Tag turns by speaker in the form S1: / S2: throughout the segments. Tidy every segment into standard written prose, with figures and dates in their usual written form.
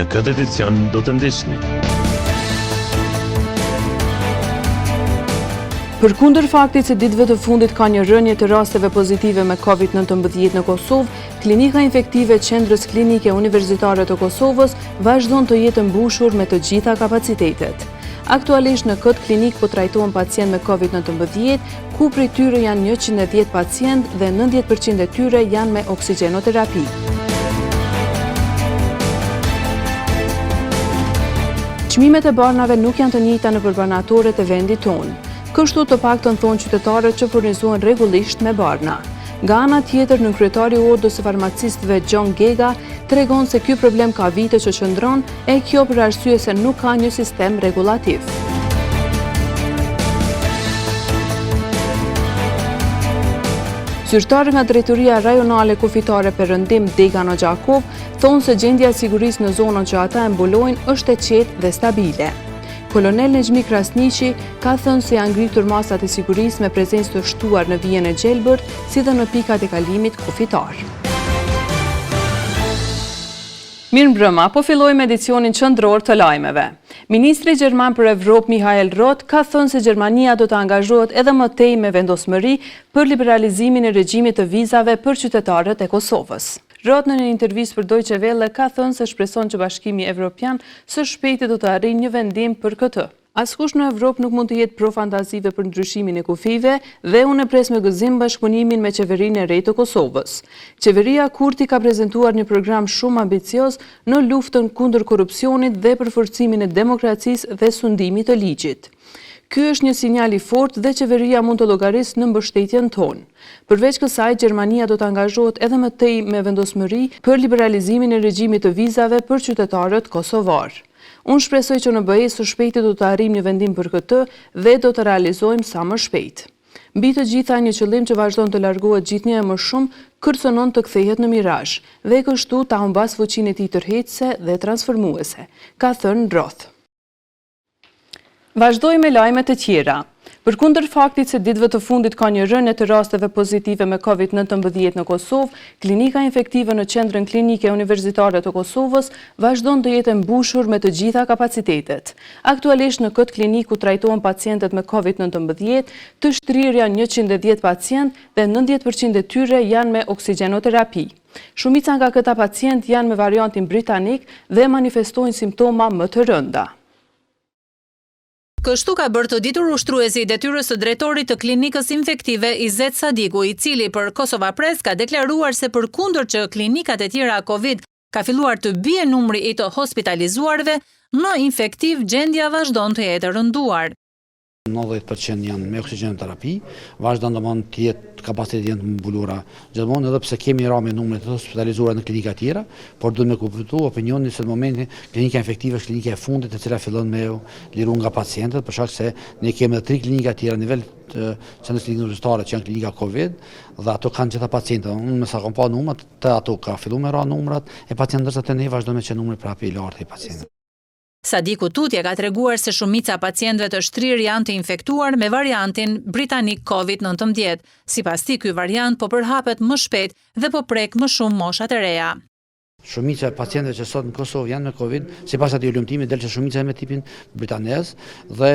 S1: Në këtë edicion do të ndihni.
S2: Përkundër faktit se ditëve të fundit ka një rënje të rasteve pozitive me COVID-19 në Kosovë, klinika infektive e Qendrës Klinike Universitare të Kosovës vazhdon të jetë mbushur me të gjitha kapacitetet. Aktualisht në këtë klinik po trajtohen pacient me COVID-19, ku prej tyre janë 110 pacient dhe 90% e tyre janë me oksigjenoterapi. Çmimet e barnave nuk janë të njëjta në përbanatorët e vendit tonë. Kështu të paktën thonë qytetarët që furnizohen rregullisht me barna. Nga ana tjetër, nënkryetari i Ordës së Farmacistëve John Gega tregon se ky problem ka vite që qëndron e kjo për arsye se nuk ka një sistem rregullativ. Zyrtarë nga Drejtoria Rajonale Kufitare Perëndim Degano Gjakov thonë se gjendja e sigurisë në zonën që ata e mbulojnë është e qetë dhe stabile. Kolonel Nexhmi Krasniqi ka thënë se janë ngritur masat e sigurisë me prezencë të shtuar në vijën e Gjelbërt, si dhe në pikat e kalimit kufitar. Mirëmbrëma, po fillojmë edicionin qendror të lajmeve. Ministri Gjerman për Evropë Michael Roth ka thënë se Gjermania do të angazhohet edhe më tej me vendosmëri për liberalizimin e regjimit të vizave për qytetarët e Kosovës. Roth në një intervistë për Deutsche Welle ka thënë se shpreson që Bashkimi Evropian së shpejti do të arrijë një vendim për këtë. Askush në Evropë nuk mund të jetë profantazive për ndryshimin e kufive dhe unë pres me gëzim bashkëpunimin me qeverinë e re të Kosovës. Qeveria Kurti ka prezantuar një program shumë ambicioz në luftën kundër korrupsionit dhe për forcimin e demokracisë dhe sundimit të ligjit. Ky është një sinjal i fortë dhe qeveria mund të llogarisë në mbështetjen tonë. Përveç kësaj, Gjermania do të angazhohet edhe më tej me vendosmëri për liberalizimin e regjimit të vizave për qytetarët kosovar. Unë shpresoj që në BE së shpejti do të arrijmë një vendim për këtë dhe do të realizojmë sa më shpejt. Mbi të gjitha, një qëllim që vazhdon të largohet gjithnjë më shumë kërcënon të kthehet në mirazh dhe kështu ta humbas fuqinë e tij tërheqëse dhe transformuese, ka thënë Roth. Vazhdojmë me lajmet e tjera. Përkundër faktit se ditëve të fundit ka një rënje të rasteve pozitive me COVID-19 në Kosovë, klinika infektive në Qendrën Klinike Universitare të Kosovës vazhdon të jetë mbushur me të gjitha kapacitetet. Aktualisht në këtë klinik ku trajtohen pacientët me COVID-19, të shtrirë janë 110 pacient dhe 90% e tyre janë me oksigjenoterapi. Shumica nga këta pacient janë me variantin britanik dhe manifestojnë simptoma më të rënda.
S3: Kështu ka bërë të ditur ushtruesi i detyrës së drejtorit të klinikës infektive Izet Sadiku, i cili për Kosova Press ka deklaruar se përkundër që klinikat e tjera Covid ka filluar të bie numri i të hospitalizuarve, në infektiv gjendja vazhdon të jetë rënduar.
S4: 90% janë me oksigjenoterapi, vazhdon domon të jetë kapaciteti janë të mbulura gjithmonë, edhe pse kemi rame numre të hospitalizuara në klinika tjera, por duhet me kuptu opinionin se në momentin klinika infektive është klinika e fundit e cila fillon me liru nga pacientët, për shkak se ne kemi edhe 3 klinika tjera në nivel të Qendrës Klinikës Universitare që janë klinika Covid dhe ato kanë gjitha pacientë. Unë me sa kam pa numrat, të ato ka filluar me ra numrat e pacientëve, ndërsa te ne vazhdojmë me që numri prapë i lartë i pacientëve.
S3: Sadiku Tutje ka treguar se shumica pacientëve të shtrirë janë të infektuar me variantin britanik COVID-19. Sipas tij, ky variant po përhapet më shpejt dhe po prek më shumë moshat e reja.
S4: Shumica e pacientëve që sot në Kosovë janë me Covid, sipas atij ulëmtimi del që shumica me tipin britanez dhe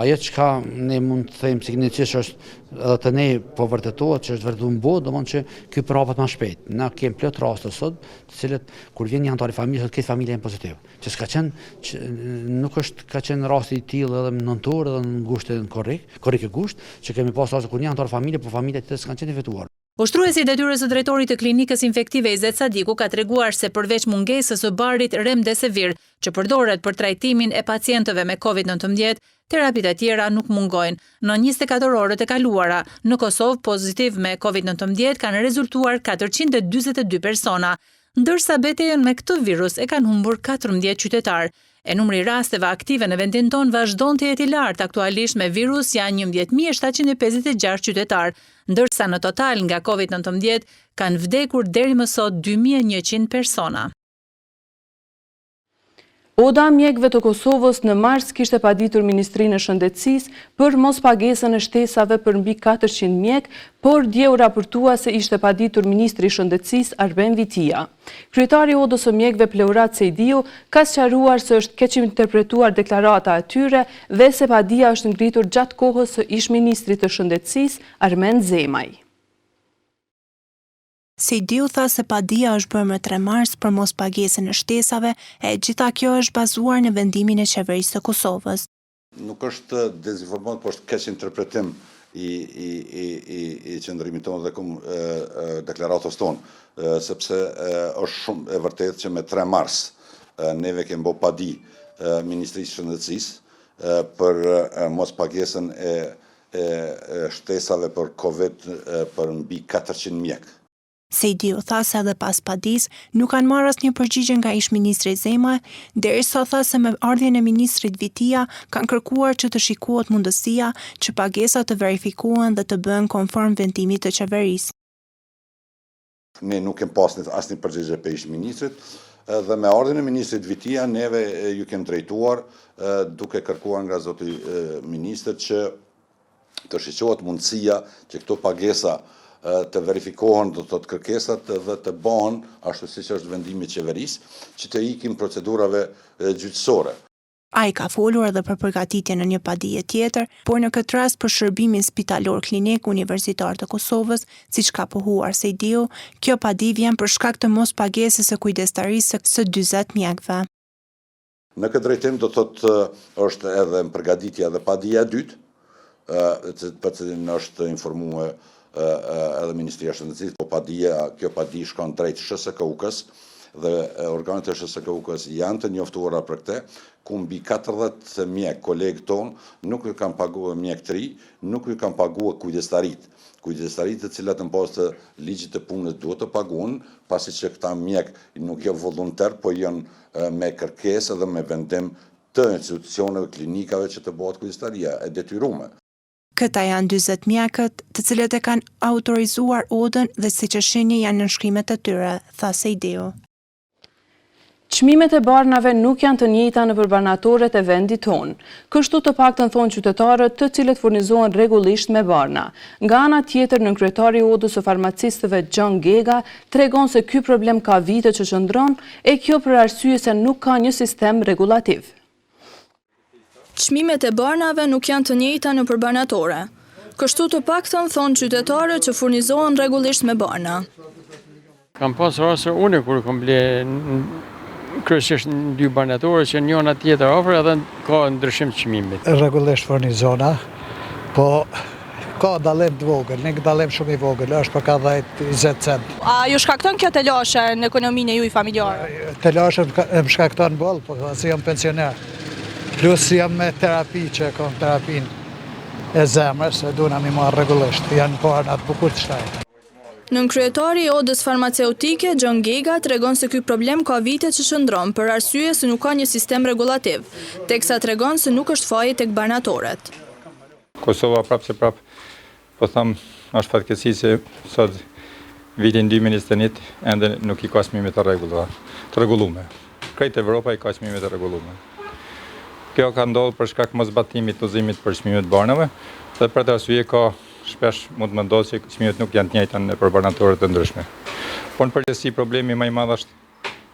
S4: ajo çka ne mund të them significisht është edhe të ne po vërtetohet që është vërtetuar në botë, domthonjë që ky përhapet më shpejt. Na kemi plot raste sot, të cilët kur vjen një antar i familjes, këtë familja janë pozitiv. Që s'ka qenë nuk është ka qenë rasti i tillë edhe në nëntor edhe në ngushtë korrik e gusht, që kemi pas raste kur një antar familje, po familja të s'kan qenë infektuar.
S3: Ushtruesi i detyrës së drejtorit të klinikës infektive Izet Sadiku ka treguar se përveç mungesës së barit Remdesivir, që përdoret për trajtimin e pacientëve me COVID-19, terapitë e tjera nuk mungojnë. Në 24 orët e kaluara, në Kosovë pozitiv me COVID-19 kanë rezultuar 442 persona, ndërsa betejën me këtë virus e kanë humbur 14 qytetarë. E numri i rasteve aktive në vendin ton vazhdon të jetë i lartë. Aktualisht me virus janë 11.756 qytetarë, ndërsa në total nga COVID-19 kanë vdekur deri më sot 2.100 persona.
S2: Oda mjekëve të Kosovës në mars kishte paditur Ministrinë e Shëndetësisë për mos pagesën e shtesave për mbi 400 mjek, por dje u raportua se ishte paditur Ministri i Shëndetësisë Arben Vitia. Kryetari i Odës së mjekëve Pleurat Sejdiu ka sqaruar se është keq interpretuar deklarata e tyre dhe se padia është ngritur gjatë kohës së ish-ministrit të Shëndetësisë Armen Zemaj.
S5: Sejdiu tha se padia është bërë më 3 mars për mos pagesën e shtesave e gjitha kjo është bazuar në vendimin e qeverisë së Kosovës.
S6: Nuk është dezinformat, por është keq interpretim i qëndrimit tonë dhe deklaratës tonë, sepse është shumë e vërtetë që me 3 mars neve kemi bë padi Ministrisë Shëndetësisë për mos pagesën e shtesave për Covid për mbi 400 mjek.
S5: Sejdiu tha se edhe pas padis nuk kanë marrë asnjë përgjigje nga ish-ministri Zemaj, derisa tha se me ardhjen e ministrit Vitia kanë kërkuar që të shikohet mundësia që pagesat të verifikohen dhe të bëhen konform vendimit të qeverisë.
S6: Ne nuk kemi pasur asnjë përgjigje për ish-ministrit dhe me ardhjen e ministrit Vitia neve ju kemi drejtuar duke kërkuar nga zoti ministër që të shikohet mundësia që këto pagesa të verifikohen do të kërkesat dhe të bëhen ashtu siç është vendimi i qeverisë, që të ikim procedurave gjyqësore.
S5: Ai ka folur edhe për përgatitjen në një padije tjetër, por në këtë rast për shërbimin spitalor klinik universitar të Kosovës, siç ka pohuar Sejdiu, kjo padi vjen për shkak të mos pagesës së kujdestarisë së 40 mjekëve.
S6: Në këtë drejtim do thotë është edhe në përgatitje edhe padia e dytë, për cilën është informuar edhe Ministria e Shëndetësisë, po kjo padi shkon drejt SHSKU-s dhe organet e SHSKU-s janë të njoftuara për këtë, ku mbi 40 mjek kolegë tonë nuk ju kanë paguar mjektëri, nuk ju kanë paguar kujdestarit. Kujdestarit të cilat në bazë të ligjit të punës duhet të paguhen, pasi që këta mjek nuk janë volontar, po janë me kërkesë dhe me vendim të institucioneve klinikave që të bëhet kujdestaria e detyruar.
S5: Këta janë 40 mjekët, të cilët e kanë autorizuar Odën dhe siç e shihni janë në shkrimet e tyre, tha Sejdiu.
S2: Çmimet e barnave nuk janë të njëjta nëpër barnatorët e vendit tonë. Kështu të paktën thonë qytetarët, të cilët furnizohen rregullisht me barna. Nga ana tjetër, nënkryetari i Odës së farmacistëve John Gega tregon se ky problem ka vite që qëndron e kjo për arsye se nuk ka një sistem rregullativ.
S7: Çmimet e barnave nuk janë të njëjta nëpër barnatore. Kështu të paktën thonë qytetarët që furnizohen rregullisht me barna.
S8: Kam pasur raste unë kur kam ble kryesisht në 2 barnatore që njëna tjetër afër edhe ka ndryshim të çmimit.
S9: Rregullisht furnizona, po ka dallim të vogël, një dallim shumë i vogël, është për ka 10-20 cent.
S7: A ju shkakton kjo telashe në ekonominë e juaj familjare?
S9: Telashe më shkakton boll, po si jam pensioner. Plus jam me terapi që kam terapinë e zemrës, e duna mi marrë rregullisht, janë parnat bukur të shtajt.
S7: Nënkryetari i Odës farmaceutike John Gega tregon se ky problem ka vite që qëndron për arsye se nuk ka një sistem rregullativ, teksa tregon se nuk është faji tek barnatorët.
S10: Kosova prapë po them, është fatkeqësi se sot vitin 2021 ende nuk i ka çmime të rregulluara. Krejt Evropa i ka çmime të rregulluara. Kjo ka ndodhur për shkak mosbatimit të udhëzimit për çmimet barnave dhe për të arsye ka shpesh mund të mendohet se çmimet nuk janë të njëjta për barnatorët të ndryshme. Por në përgjithësi problemi më i madh është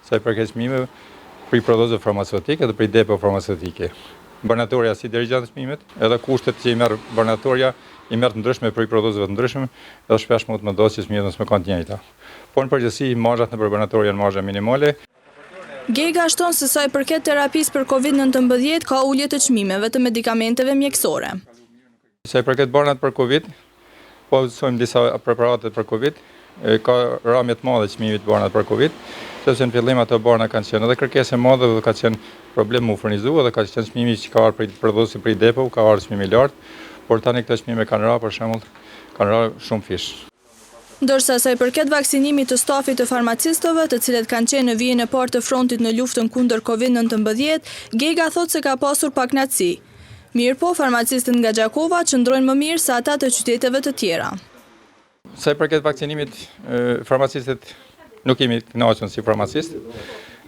S10: sa i përket çmimeve për prodhuesve farmaceutike dhe për depo farmaceutike. Barnatoria si dirigjant të çmimet, edhe kushtet që i merr barnatoria i merr të ndryshme për prodhuesve të ndryshëm, edhe shpesh mund të mendohet se çmimet mos kanë të njëjta. Por në përgjithësi marrëzat në barnatoria janë marrëza minimale.
S7: Gega shton se sa i përket terapisë për Covid-19 ka ulje të çmimeve të medikamenteve mjekësore.
S10: Sa i përket barnat për Covid, po sojmë disa preparate për Covid, ka rëmje të madhe çmimit barnat për Covid, sepse në fillim ato barna kanë qenë edhe kërkesë e madhe dhe ka qenë problem me u furnizuar dhe ka qenë çmimi që ka ardhur prej prodhuesit prej depo, ka ardhur çmimi i lartë, por tani këto çmime kanë rënë për shembull, kanë rënë shumë fish.
S7: Ndërsa sa i përket vaksinimit të stafit të farmacistëve, të cilët kanë qenë në vijën e parë të frontit në luftën kundër Covid-19, Gega thotë se ka pasur pak knatësi. Mirë po, farmacistët nga Gjakova qëndrojnë më mirë se ata të qyteteve të tjera.
S10: Sa i përket vaksinimit, farmacistët nuk jemi kënaqur si farmacist.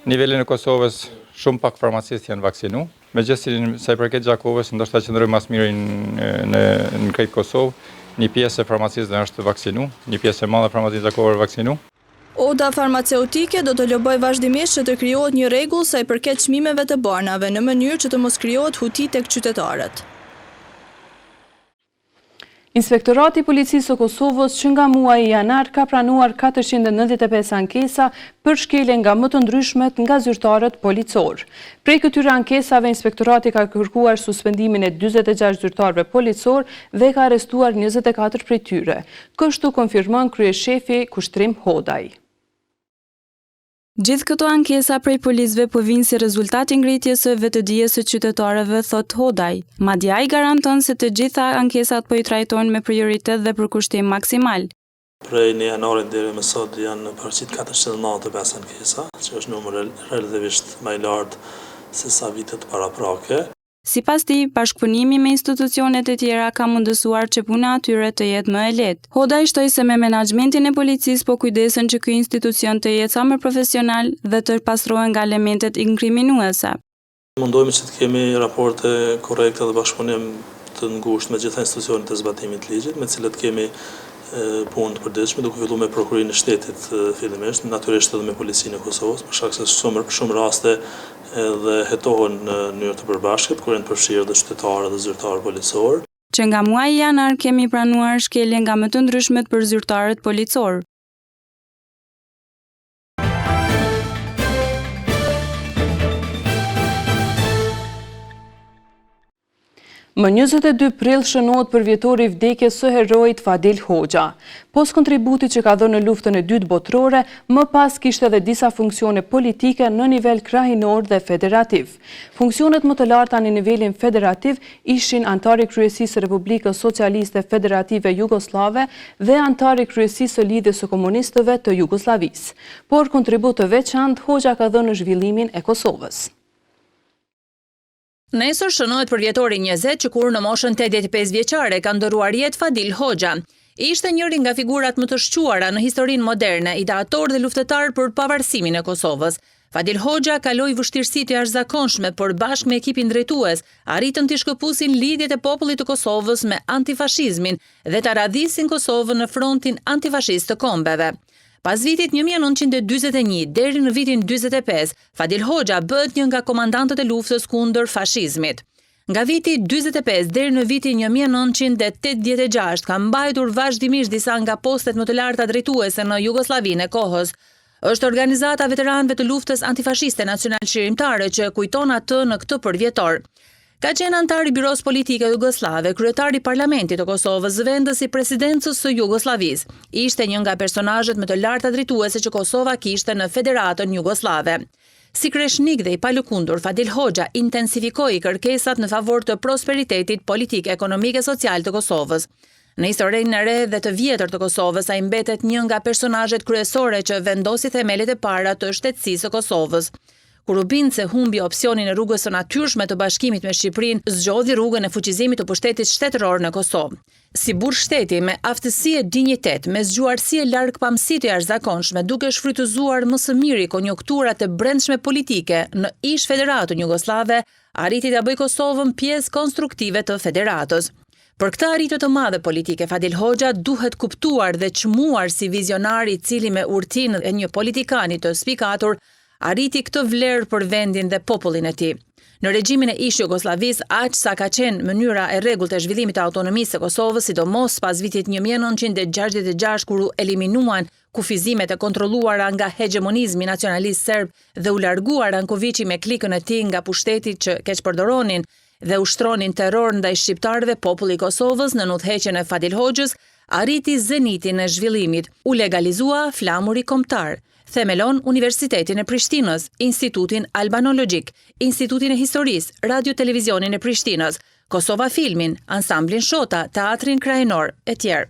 S10: nivelin e Kosovës shumë pak farmacistë janë vaksinu. Megjithëse sa i përket Gjakovës, ndoshta qëndrojmë mas miri në krejt Kosovë, një pjesë e farmacistëve është vaksinu, një pjesë e madhe e farmacistëve Gjakovës vaksinu.
S7: Oda farmaceutike do të loboj vazhdimisht që të krijohet një rregull sa i përket çmimeve të banave në mënyrë që të mos krijohet huti tek qytetarët.
S2: Inspektorati i Policisë së Kosovës që nga muaji janar ka pranuar 495 ankesa për shkelje nga më të ndryshmet nga zyrtarët policor. Prej këtyre ankesave, Inspektorati ka kërkuar suspendimin e 46 zyrtarëve policor dhe ka arrestuar 24 prej tyre. Kështu konfirmon kryeshefi Kushtrim Hodaj.
S11: Gjithë këto ankesa prej policëve po vinë si rezultat i ngritjes së vetëdijes së qytetarëve, thot Hodaj. Madje ai garanton se të gjitha ankesat po i trajtojnë me prioritet dhe përkushtim maksimal.
S12: Prej një janarit deri më sot janë përfaqësuar 495 ankesa, që është numër relativisht më i lartë se sa vitet paraprake.
S11: Sipas tij, bashkëpunimi me institucionet e tjera ka mundësuar që puna atyre të jetë më e lehtë. Hodaj shtoi se me menaxhmentin e policisë po kujdesen që ky institucion të jetë sa më profesional dhe të pastrohen nga elementet inkriminuese.
S12: Mundohemi që të kemi raporte korrekte dhe bashkëpunim të ngushtë me gjitha institucionet e zbatimit të ligjit, me të cilët kemi punë të përditshme, duke filluar me Prokurinë e Shtetit fillimisht, natyrisht edhe me Policinë e Kosovës, për shkak se shumë raste edhe hetohen në mënyrë të përbashkët, kur janë përfshirë dhe qytetarë dhe zyrtarë policor.
S11: Që nga muaji janar kemi pranuar shkelje nga më të ndryshmet për zyrtarët policor.
S2: Më 22 prill shënohet për vjetori i vdekjes së heroit Fadil Hoxha. Pos kontributit që ka dhënë në luftën e dytë botërore, më pas kishte edhe disa funksione politike në nivel krahinor dhe federativ. Funksionet më të larta në nivelin federativ ishin antari kryesisë së Republikës Socialiste Federative Jugoslave dhe antari kryesisë së Lidhjes së Komunistëve të Jugosllavisë. Por kontribut të veçantë Hoxha ka dhënë në zhvillimin e Kosovës.
S3: Nesër shënohet për vjetori 20 që kur në moshën 85 vjeçare ka ndëruar jetë Fadil Hoxha. Ishte njëri nga figurat më të shquara në historinë moderne, ideator dhe luftetar për pavarësimin e Kosovës. Fadil Hoxha kaloi vështirësi të jashtëzakonshme, por bashkë me ekipin drejtues arritën të shkëpusin lidhjet e popullit të Kosovës me antifashizmin dhe të radhisin Kosovën në frontin antifashist të kombeve. Pas vitit 1941 deri në vitin 45, Fadil Hoxha bëhet një nga komandantët e luftës kundër fashizmit. Nga viti 45 deri në vitin 1986 ka mbajtur vazhdimisht disa nga postet më të larta drejtuese në Jugosllavinë e kohës. Është organizata veteranëve të luftës antifashiste nacional shqirimtare që kujton atë në këtë përvjetor. Ka qenë antar i Biros Politike Jugoslave, kryetar i Parlamentit të Kosovës, vendës i presidencës së Jugosllavisë. Ishte një nga personazhet më të larta drejtuese që Kosova kishte në Federatën Jugoslave. Si kreshnik dhe i palëkundur, Fadil Hoxha intensifikoi kërkesat në favor të prosperitetit politik, ekonomik e social të Kosovës. Në historinë e re dhe të vjetër të Kosovës, ai mbetet një nga personazhet kryesore që vendosi themelet e para të shtetësisë së Kosovës. Kur u bind se humbi opsionin e rrugës së natyrshme të bashkimit me Shqipërinë, zgjodhi rrugën e fuqizimit të pushtetit shtetëror në Kosovë. Si burr shteti me aftësi e dinjitet, me zgjuarsi e largpamësi të jashtëzakonshme, duke shfrytëzuar më së miri konjunkturat e brendshme politike në ish Federatën Jugoslave, arriti ta bëjë Kosovën pjesë konstruktive të federatës. Për këtë arritje të madhe politike, Fadil Hoxha duhet kuptuar dhe çmuar si vizionar i cili me urtinë e një politikani të spikatur arriti këtë vlerë për vendin dhe popullin e tij. Në regjimin e ish Jugosllavisë, aq sa ka qenë mënyra e rregullt e zhvillimit të autonomisë së Kosovës, sidomos pas vitit 1966 kur u eliminuan kufizimet e kontrolluara nga hegemonizmi nacionalist serb dhe u largua Rankoviçi me klikën e tij nga pushteti që keq përdoronin dhe ushtronin terror ndaj shqiptarëve, populli i Kosovës në udhëheqjen e Fadil Hoxhës arriti zenitin e zhvillimit, u legalizua flamuri kombëtar. Themelon Universitetin e Prishtinës, Institutin Albanologjik, Institutin e Historisë, Radio-Televizionin e Prishtinës, Kosova Filmin, Ansamblin Shota, Teatrin Krajinor, e tjerë.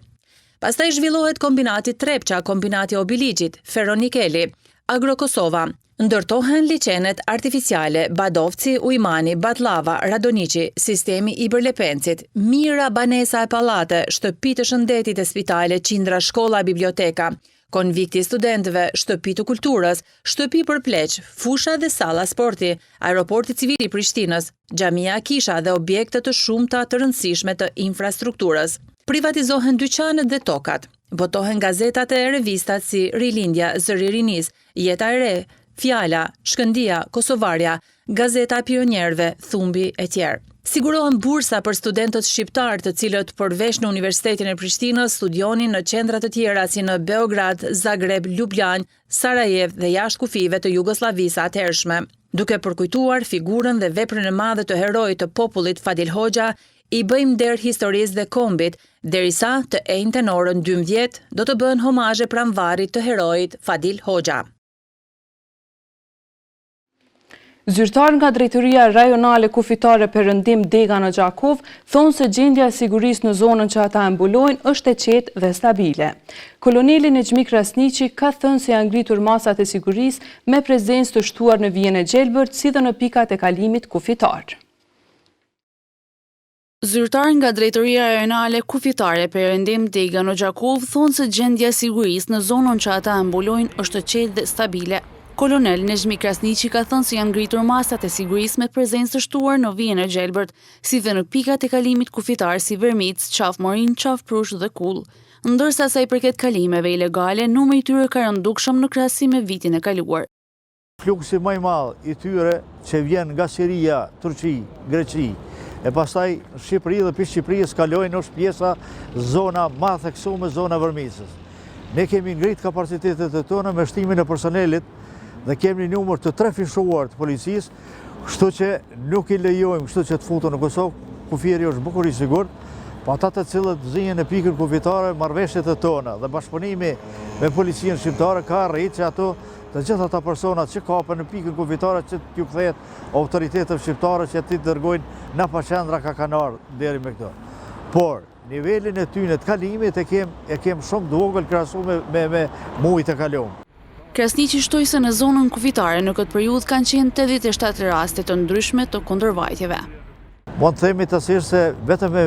S3: Pastaj zhvillohet kombinati Trepça, kombinati Obiligjit, Ferronikeli, Agro-Kosova. Ndërtohen liçenet artificiale, Badovci, Ujmani, Batlava, Radoniqi, sistemi i Bërlepencit, mira banesa e pallate, shtëpi të shëndetit e spitale, qindra shkolla, biblioteka. konvikti studentëve, shtëpi të kulturës, shtëpi për pleq, fusha dhe salla sporti, aeroporti civil i Prishtinës, xhamia Akisha dhe objekte të shumta të rëndësishme të infrastrukturës. Privatizohen dyqanet dhe tokat, botohen gazetat e revistat si Rilindja, Zëri i Rinis, Jeta e Re, Fjala, Shkëndia, Kosovarja, Gazeta Pionierëve, Thumbi e tjerë. Sigurohen bursa për studentët shqiptar të cilët përveç në Universitetin e Prishtinës studionin në qendra të tjera si në Beograd, Zagreb, Ljubljan, Sarajev dhe jashtë kufive të Jugosllavisë atëhershme. Duke përkujtuar figurën dhe veprën e madhe të heroit të popullit Fadil Hoxha, i bëjmë der historisë dhe kombit, derisa të enjten orën 12 do të bën homazhe pranvarit të heroit Fadil Hoxha.
S2: Zyrtar nga Drejtoria Rajonale Kufitare Perëndim Dega në Gjakov thonë se gjendja e sigurisë në zonën që ata e mbulojnë është e qetë dhe stabile. Koloneli Nexhmi Krasniqi ka thënë se janë ngritur masat e sigurisë me prezencë të shtuar në vijën e Gjelbërt si dhe në pikat e kalimit kufitar.
S11: Zyrtar nga Drejtoria Rajonale Kufitare Perëndim Dega në Gjakov thonë se gjendja e sigurisë në zonën që ata e mbulojnë është e qetë dhe stabile. Kolonel Nexhmi Krasniqi ka thënë se janë ngritur masat e sigurisë me prezencë të shtuar në vijën e Gjelbërt, si dhe në pikat e kalimit kufitar si Vermic, Qafmorin, Qafprush dhe Kull. Ndërsa sa i përket kalimeve ilegale, numri i tyre ka rëndukshëm në krahasim me vitin e kaluar.
S9: Fluksi më i madh i tyre që vjen nga Siria, Turqi, Greqi, e pastaj Shqipëri dhe pjesë Shqipërisë kalojnë është pjesa zona më theksuar, zona Vermicës. Ne kemi ngrit kapacitetet e tona me shtimin e personelit dhe kemi një numër të 3 fishuar të policisë, kështu që nuk i lejojmë kështu që të futën në Kosovë, kufiri është bukur i sigurt, po ata të cilët zinjen në pikën kufitare, marrëveshjet e tona dhe bashkëpunimi me policinë shqiptare ka arritur që ato të gjitha ata personat që kapen në pikën kufitare që t'ju kthehet autoritetet shqiptare që ti dërgojnë në qendra kakanar deri me këto. Por nivelin e tyre të kalimit e kem shumë të vogël krahasuar me muajt e kaluar.
S11: Krasniqi shtoi se në zonën kufitare në këtë periudhë kanë qenë 87 raste të ndryshme të kundërvajtjeve.
S9: Mund të themi tashmë se vetëm me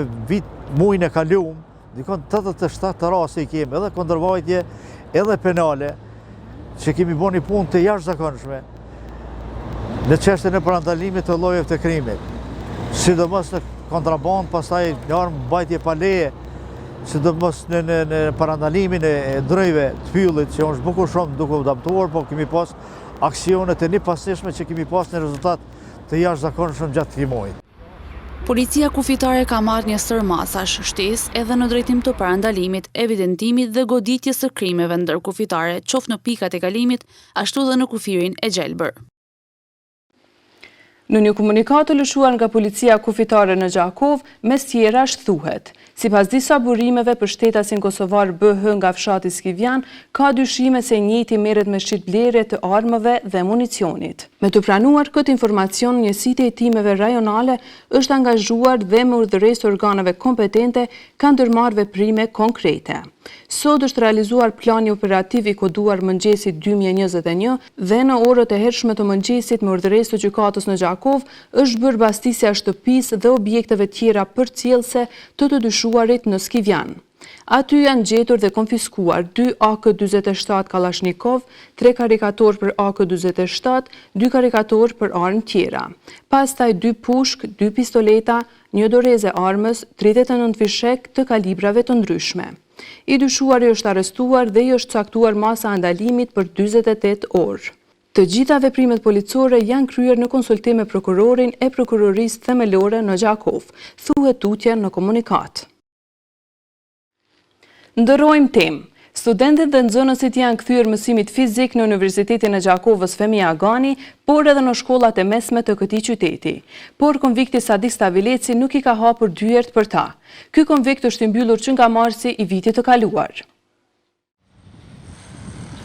S9: muajin e kaluar, dikon 87 raste i kemi, edhe kundërvajtje, edhe penale, që kemi bërë një punë të jashtëzakonshme në çështjen e parandalimit të llojeve të krimit, sidomos në kontraband, pastaj në armë mbajtje pa leje, sidomos në parandalimin e drejve të pyllit, që është bukur shumë duke u damtuar, po kemi pas aksionet e nipasishme që kemi pas në rezultat të jashtëzakonshëm gjatë këtij muaji.
S11: Policia kufitare ka marrë një sër masash, shtesë edhe në drejtim të parandalimit, evidentimit dhe goditjes së krimeve ndërkufitare, qoftë në pikat e kalimit, ashtu dhe në kufirin e Gjelbër.
S2: Në një komunikat të lëshuar nga policia kufitare në Gjakov, mes tjerash thuhet: sipas disa burimeve, pushtetasin kosovar BH nga fshati Skivjan ka dyshime se njëjti merret me shitblerje të armëve dhe municionit. Me të pranuar këtë informacion, njësitë e timeve rajonale është angazhuar dhe me urdhëresë të organeve kompetente ka ndërmarrë veprime konkrete. Sot është realizuar plani operativ i koduar mëngjesit 2021 dhe në orët e hershme të mëngjesit me urdhëresë të gjykatës në Gjakov është bërë mbastisja e shtëpisë dhe objekteve tjera përcjellse të dyshuarit në Skivjan. Aty janë gjetur dhe konfiskuar 2 AK-47 Kalashnikov, 3 karikator për AK-47, 2 karikator për armë tjera. Pastaj 2 pushk, 2 pistoleta, një doreze armës, 39 fishek të kalibrave të ndryshme. I dyshuari është arrestuar dhe i është caktuar masa ndalimit për 48 orë. Të gjitha veprimet policore janë kryer në konsultim me prokurorin e prokurorisë themelore në Gjakov, thuhet tutje në komunikat. Ndërrojmë temë. Studentët dhe nxënësit janë kthyer mësimit fizik në Universitetin e Gjakovës Femia Agani, por edhe në shkollat e mesme të këtij qyteti. Por konvikti Sadik Stavileci nuk i ka hapur dyert për ta. Ky konvikt është i mbyllur që nga marsi i vitit të kaluar.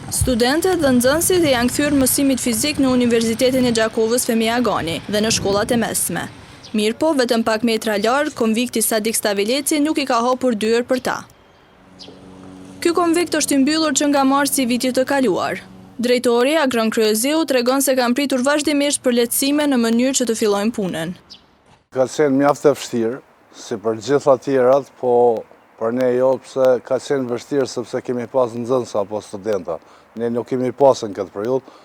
S7: Studentët dhe nxënësit janë kthyer mësimit fizik në Universitetin e Gjakovës Femia Agani dhe në shkollat e mesme. Mirpo, vetëm pak metra larg, konvikti Sadik Stavileci nuk i ka hapur dyert për ta. Ky konvikt është i mbyllur që nga marsi i vitit të kaluar. Drejtori Agron Kryezeu tregon se kanë pritur vazhdimisht për lehtësime në mënyrë që të fillojnë punën.
S13: Ka qenë mjaft e vështirë, si për gjitha tjerat, po Por ne jo, pse ka qenë vështirë sepse kemi pas nxënësa apo studenta. Ne nuk kemi pasën këtë periudhë,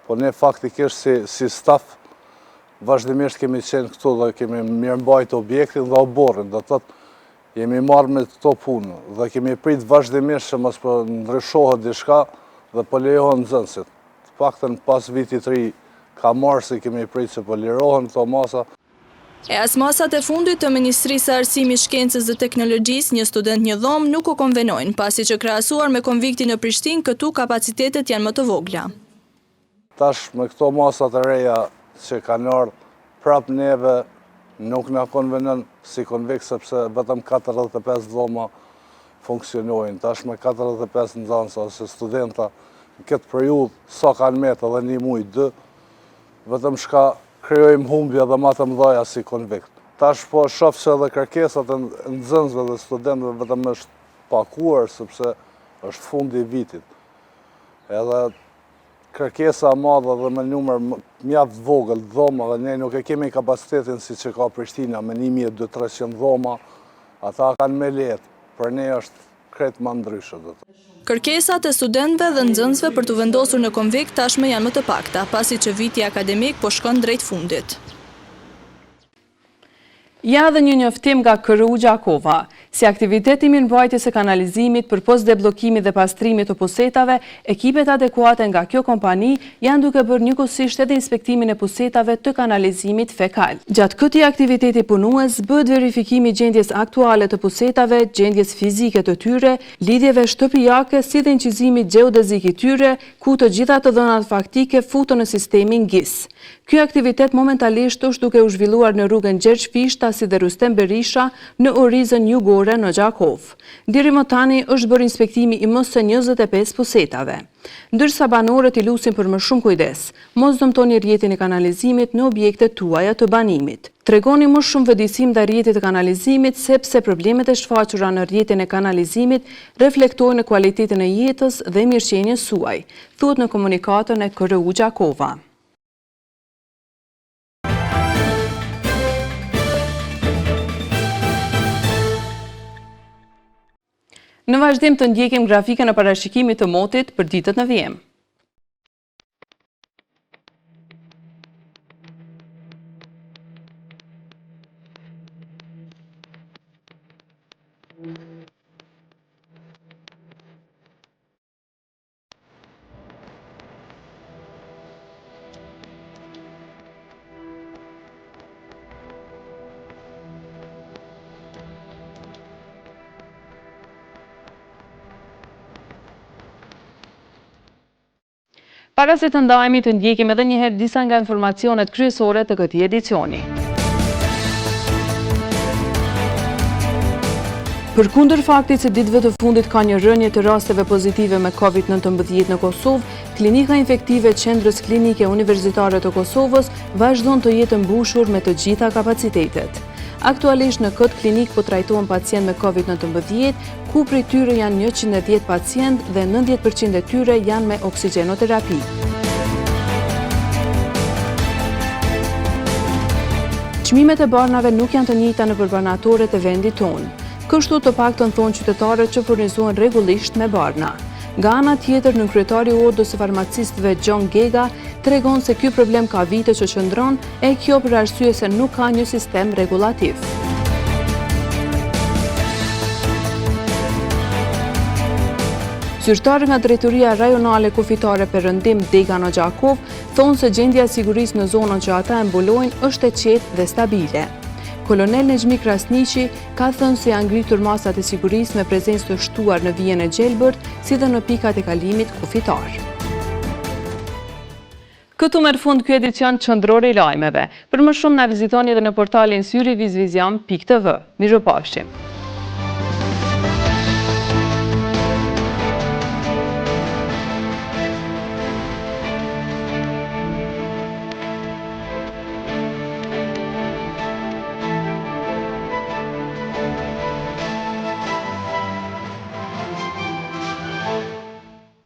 S13: po ne faktikisht si staf vazhdimisht kemi qenë këtu dhe kemi mirëmbajt objektin dhe oborrin, do të thotë jemi marrë me këto punë dhe kemi prit vazhdimisht që mos po ndryshohet diçka dhe po lejohen nxënësit. Të paktën pas vitit të ri ka marrë se kemi prit që po lirohen këto masa.
S7: E as masat e fundit të Ministrisë së Arsimit, Shkencës dhe Teknologjisë, një student një dhomë nuk u konvenojnë, pasi që krahasuar me konviktin në Prishtinë, këtu kapacitetet janë më të vogla.
S13: Tash me këto masat e reja që kanë ardhur prap neve nuk na konvenon si konvikt sepse vetëm 45 dhoma funksionojnë. Tash me 45 nxënës ose studenta në këtë periudhë sa kanë metë edhe një muj 2, vetëm shka krijojmë humbje dhe më të mëdha si konvikt. Tash po shoh se edhe kërkesat e nxënësve dhe studentëve vetëm është pakuar sepse është fundi i vitit. Edhe kërkesa e madhe dhe me numër mjaft vogël dhoma dhe ne nuk e kemi kapacitetin si që ka Prishtina me 1200-300 dhoma, ata kanë me lehtë, për ne është krejt më ndryshe.
S7: Kërkesat e studentëve dhe nxënësve për të vendosur në konvikt tashmë janë më të pakta, pasi që viti akademik po shkon drejt fundit.
S2: Ja dhe një njoftim nga KRU Gjakova. Si aktiviteti mirëmbajtjes së kanalizimit për post deblokimit dhe pastrimit të pusetave, ekipet adekuate nga kjo kompani janë duke bërë njëkohësisht edhe inspektimin e pusetave të kanalizimit fekal. Gjatë këtij aktiviteti punues bëhet verifikimi i gjendjes aktuale të pusetave, gjendjes fizike të tyre, lidhjeve shtëpiake si dhe incizimi gjeodezik i tyre, ku të gjitha të dhënat faktike futen në sistemin GIS. Ky aktivitet momentalisht është duke u zhvilluar në rrugën Gjergj Fishta si dhe Rustem Berisha në orizën jugore në Gjakov. Deri më tani është bërë inspektimi i më së 25 pusetave. Ndërsa banorët i lusin për më shumë kujdes, mos dëmtoni rrjetin e kanalizimit në objektet tuaja të banimit. Tregoni më shumë vëdësim ndaj rrjetit të kanalizimit sepse problemet e shfaqura në rrjetin e kanalizimit reflektojnë në cilësinë e jetës dhe mirëqenies suaj, thuhet në komunikatën e KRU Gjakova. Në vazhdim të ndjekim grafikën e parashikimit të motit për ditët në vijim. Para se të ndajemi të ndjekim edhe njëherë disa nga informacionet kryesore të këtij edicioni. Përkundër faktit se ditëve të fundit ka një rënje të rasteve pozitive me COVID-19 në Kosovë, klinika infektive Qendrës Klinike Universitare të Kosovës vazhdon të jetë mbushur me të gjitha kapacitetet. Aktualisht në këtë klinik po trajtohen pacient me COVID-19, ku prej tyre janë 110 pacient dhe 90% e tyre janë me oksigjenoterapi. Çmimet e barnave nuk janë të njëjta në përbanatorët e vendit tonë. Kështu të paktën thonë qytetarët që furnizohen rregullisht me barna. Nga ana tjetër, nënkryetari i Ordës së Farmacistëve John Gega tregon se ky problem ka vite që qëndron e kjo për arsye se nuk ka një sistem rregullativ. Zyrtarë nga Drejtoria Rajonale Kufitare Perëndim Dega në Gjakov thonë se gjendja e sigurisë në zonën që ata e mbulojnë është e qetë dhe stabile. Kolonel Nexhmi Krasniqi ka thënë se janë ngritur masat e sigurisë me prezencë të shtuar në vijën e Gjelbërt, si dhe në pikat e kalimit kufitar. Këtu merr fund ky edicion qendror i lajmeve. Për më shumë na vizitoni edhe në portalin syrivizvizion.tv. Mirupafshim.